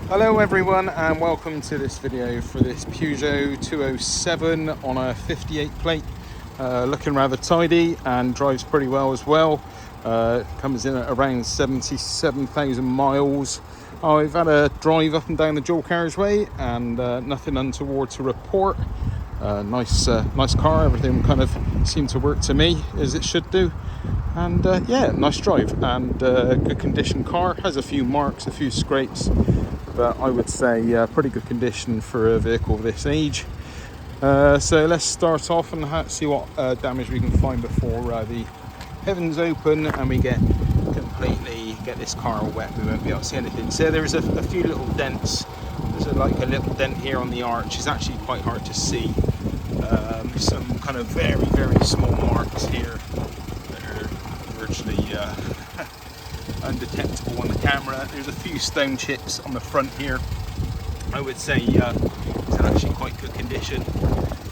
Hello everyone and welcome to this video for this Peugeot 207 on a 58 plate. Looking rather tidy and drives pretty well as well. Comes in at around 77,000 miles. I've had a drive up and down the dual carriageway and nothing untoward to report. Nice car, everything kind of seemed to work to me as it should do. And yeah, nice drive and good condition car. Has a few marks, a few scrapes, but I would say pretty good condition for a vehicle of this age. So let's start off and see what damage we can find before the heavens open and we get this car all wet. We won't be able to see anything. So there's a few little dents. There's like a little dent here on the arch. It's actually quite hard to see. Some kind of very small marks here that are virtually undetectable on the camera. There's a few stone chips on the front here. I would say it's in actually quite good condition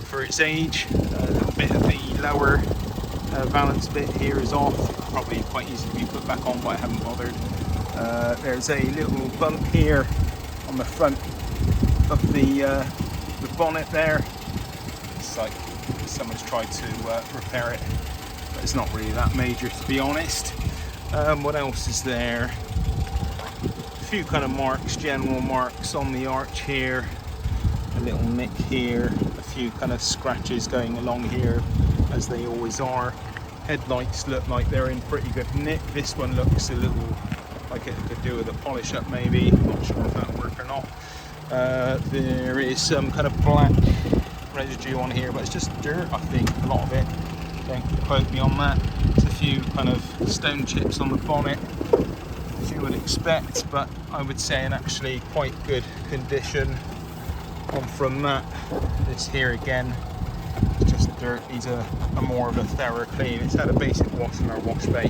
for its age. A little bit of the lower valance bit here is off. Probably quite easy to be put back on, but I haven't bothered. There's a little bump here on the front of the bonnet there. It's like someone's tried to repair it, but it's not really that major, to be honest. What else is there? A few kind of marks, general marks on the arch here. A little nick here. A few kind of scratches going along here, as they always are. Headlights look like they're in pretty good nick. This one looks a little like it could do with a polish up maybe. Not sure if that'll work or not. There is some kind of black residue on here, but it's just dirt, I think, a lot of it. Don't quote me on that. There's a few kind of stone chips on the bonnet, as you would expect, but I would say in actually quite good condition. On from that, this here again, it's just dirt. Needs a more of a thorough clean. It's had a basic wash in our wash bay,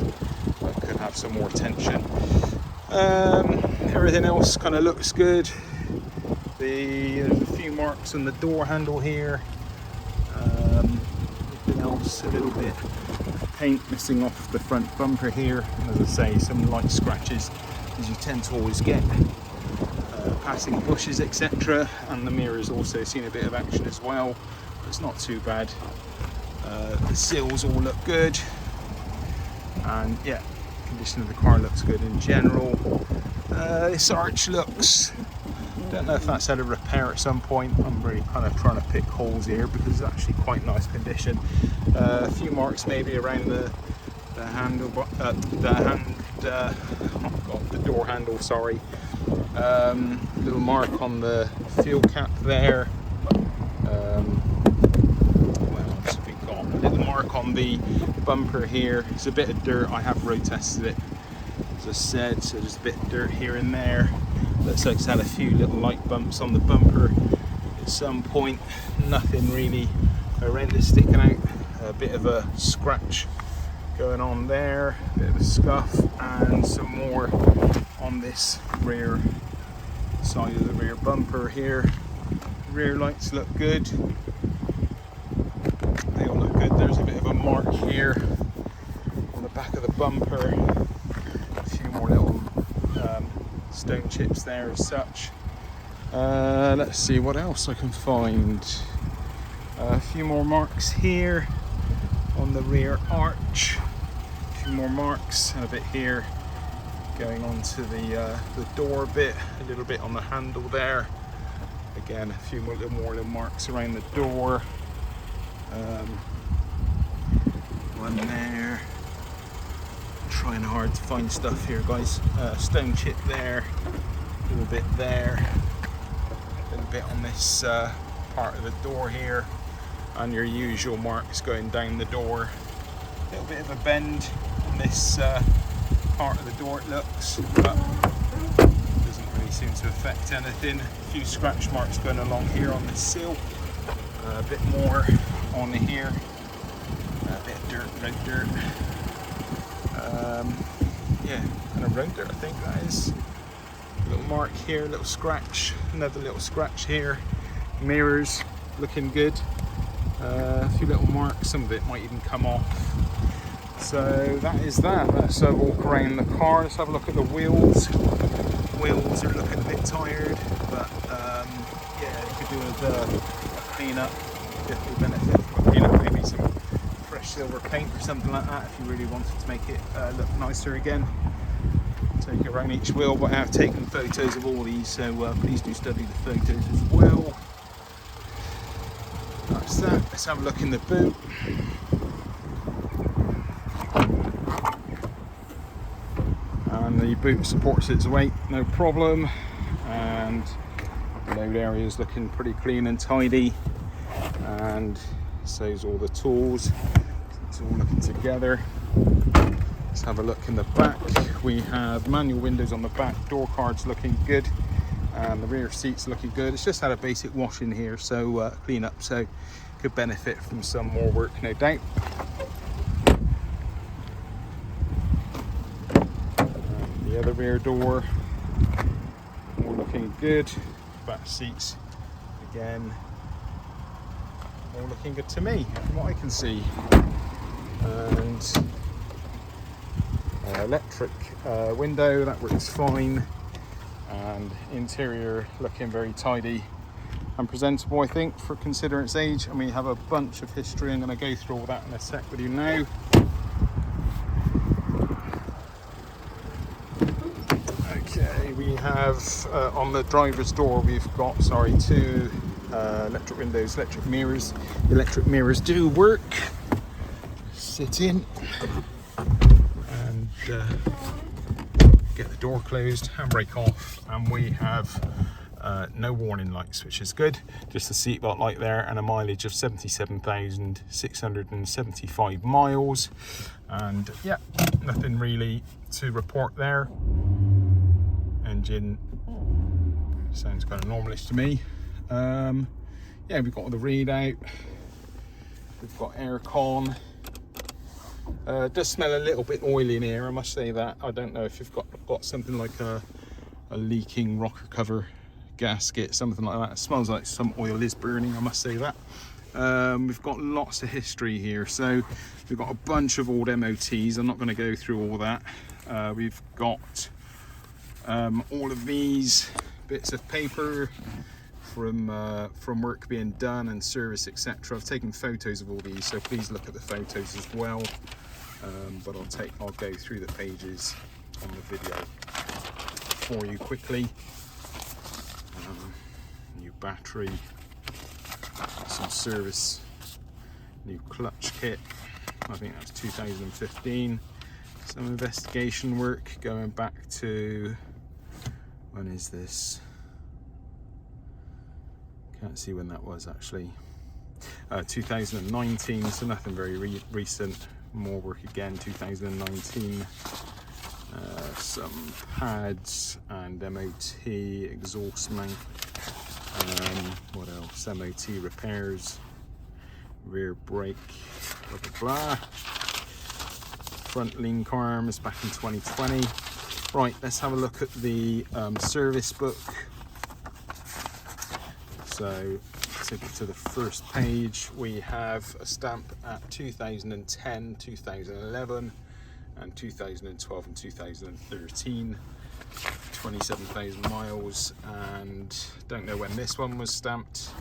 but could have some more attention. Everything else kind of looks good. There's a few marks on the door handle here. Everything else, a little bit of paint missing off the front bumper here. And as I say, some light scratches, as you tend to always get. Passing bushes, etc. And the mirror's also seen a bit of action as well. But it's not too bad. The sills all look good. And yeah, condition of the car looks good in general. This arch looks, don't know if that's had a repair at some point. I'm really kind of trying to pick holes here because it's actually quite nice condition. A few marks maybe around the handle, the door handle, sorry. Little mark on the fuel cap there. What else have we got? A little mark on the bumper here. It's a bit of dirt. I have road tested it, as I said, so there's a bit of dirt here and there. Looks like it's had a few little light bumps on the bumper at some point. Nothing really horrendous sticking out. A bit of a scratch going on there, a bit of a scuff, and some more on this rear side of the rear bumper here. Rear lights look good. They all look good. There's a bit of a mark here on the back of the bumper. A few more little stone chips there as such. Let's see what else I can find. A few more marks here on the rear arch. A few more marks and a bit here going on to the door bit, a little bit on the handle there. Again, a few more little marks around the door. One there. Trying hard to find stuff here, guys. Stone chip there, a little bit there, a little bit on this part of the door here, and your usual marks going down the door. A little bit of a bend on this part of the door, it looks, but doesn't really seem to affect anything. A few scratch marks going along here on the sill. A bit more on here. A bit of dirt, red dirt. Yeah, kind of road dirt, I think that is. A little mark here, a little scratch, another little scratch here. Mirrors looking good. A few little marks, some of it might even come off. So that is that. Let's walk around the car. Let's have a look at the wheels. Wheels are looking a bit tired, but yeah, you could do a clean up, definitely benefit from a clean up, maybe some fresh silver paint or something like that if you really wanted to make it look nicer again. Take it around each wheel, but I have taken photos of all these, so please do study the photos as well. That's that. Let's have a look in the boot. And the boot supports its weight, no problem. And the load area is looking pretty clean and tidy. And so's all the tools. It's all looking together. Let's have a look in the back. We have manual windows on the back, door cards looking good, and the rear seats looking good. It's just had a basic wash in here, so clean up, so could benefit from some more work, no doubt. And the other rear door, all looking good. Back seats, again, all looking good to me, from what I can see. And electric window, that works fine, and interior looking very tidy and presentable, I think, for considering its age. And we have a bunch of history. I'm going to go through all that in a sec with you now. Okay, we have on the driver's door, we've got two electric windows, electric mirrors. The electric mirrors do work. Sit in and get the door closed, handbrake off, and we have no warning lights, which is good. Just a seatbelt light there, and a mileage of 77,675 miles. And yeah, nothing really to report there. Engine sounds kind of normalish to me. Yeah, we've got all the readout. We've got aircon. Does smell a little bit oily in here, I must say that. I don't know if you've got something like a leaking rocker cover gasket, something like that. It smells like some oil is burning, I must say that. We've got lots of history here, so we've got a bunch of old MOTs. I'm not going to go through all that. We've got all of these bits of paper from work being done and service, etc. I've taken photos of all these, so please look at the photos as well. But I'll go through the pages on the video for you quickly. New battery, some service, new clutch kit. I think that's 2015. Some investigation work going back to, when is this? Can't see when that was actually. 2019, so nothing very recent. More work again, 2019. Some pads and MOT, exhaust mount. What else? MOT repairs, rear brake, blah blah blah. Front link arms back in 2020. Right, let's have a look at the service book. So take it to the first page. We have a stamp at 2010, 2011 and 2012 and 2013. 27,000 miles, and don't know when this one was stamped,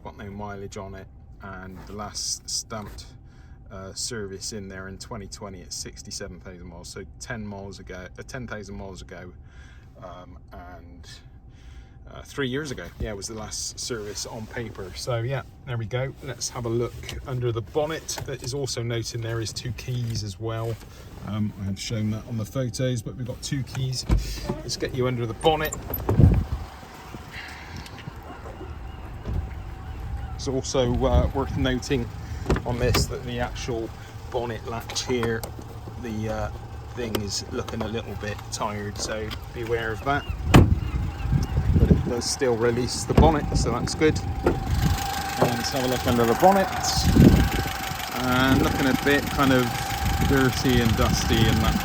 got no mileage on it, and the last stamped service in there in 2020 at 67,000 miles, so 10,000 miles ago, and 3 years ago, yeah, was the last service on paper. So yeah, there we go. Let's have a look under the bonnet. That is also noting there is 2 keys as well. I have shown that on the photos, but we've got 2 keys. Let's get you under the bonnet. It's also worth noting on this that the actual bonnet latch here, the thing is looking a little bit tired, so be aware of that. But it does still release the bonnet, so that's good. And let's have a look under the bonnet. And looking a bit kind of dirty and dusty, and that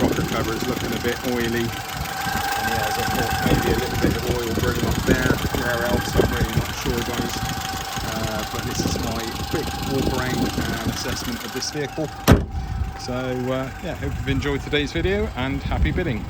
rocker cover is looking a bit oily. And yeah, as I thought, maybe a little bit of oil burning off there. Where else, I'm really not sure, guys. But this is my quick walk around and assessment of this vehicle. So yeah, hope you've enjoyed today's video, and happy bidding.